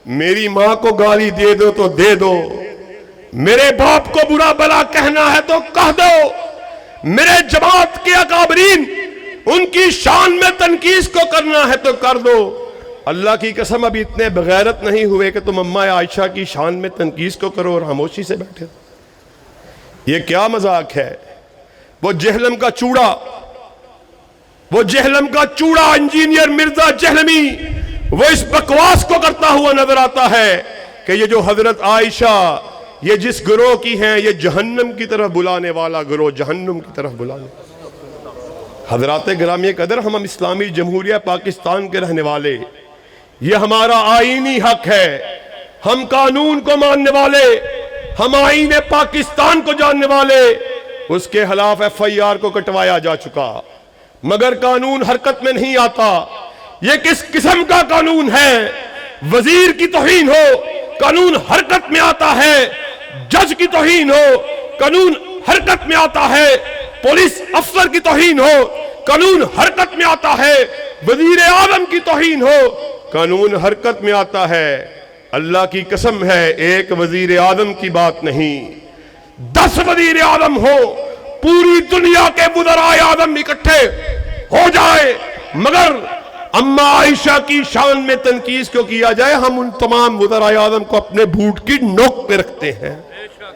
میری ماں کو گالی دے دو تو دے دو، میرے باپ کو برا بلا کہنا ہے تو کہہ دو، میرے جماعت کے اکابرین ان کی شان میں تنقیص کو کرنا ہے تو کر دو۔ اللہ کی قسم ابھی اتنے بغیرت نہیں ہوئے کہ تم اماں عائشہ کی شان میں تنقیص کو کرو اور خاموشی سے بیٹھے۔ یہ کیا مذاق ہے؟ وہ جہلم کا چوڑا انجینئر مرزا جہلمی وہ اس بکواس کو کرتا ہوا نظر آتا ہے کہ یہ جو حضرت عائشہ یہ جس گروہ کی ہیں یہ جہنم کی طرف بلانے والا گروہ، جہنم کی طرف بلانے۔ حضرات گرامی قدر، ہم اسلامی جمہوریہ پاکستان کے رہنے والے، یہ ہمارا آئینی حق ہے، ہم قانون کو ماننے والے، ہم آئین پاکستان کو جاننے والے۔ اس کے خلاف ایف آئی آر کو کٹوایا جا چکا، مگر قانون حرکت میں نہیں آتا۔ یہ کس قسم کا قانون ہے؟ وزیر کی توہین ہو قانون حرکت میں آتا ہے، جج کی توہین ہو قانون حرکت میں آتا ہے، پولیس افسر کی توہین ہو قانون حرکت میں آتا ہے، وزیر اعظم کی توہین ہو قانون حرکت میں آتا ہے۔ اللہ کی قسم ہے ایک وزیر اعظم کی بات نہیں، 10 وزیر اعظم ہو، پوری دنیا کے وزرائے اعظم اکٹھے ہو جائے مگر اماں عائشہ کی شان میں تنقیص کو کیا جائے، ہم ان تمام وزرائے اعظم کو اپنے بھوٹ کی نوک پہ رکھتے ہیں۔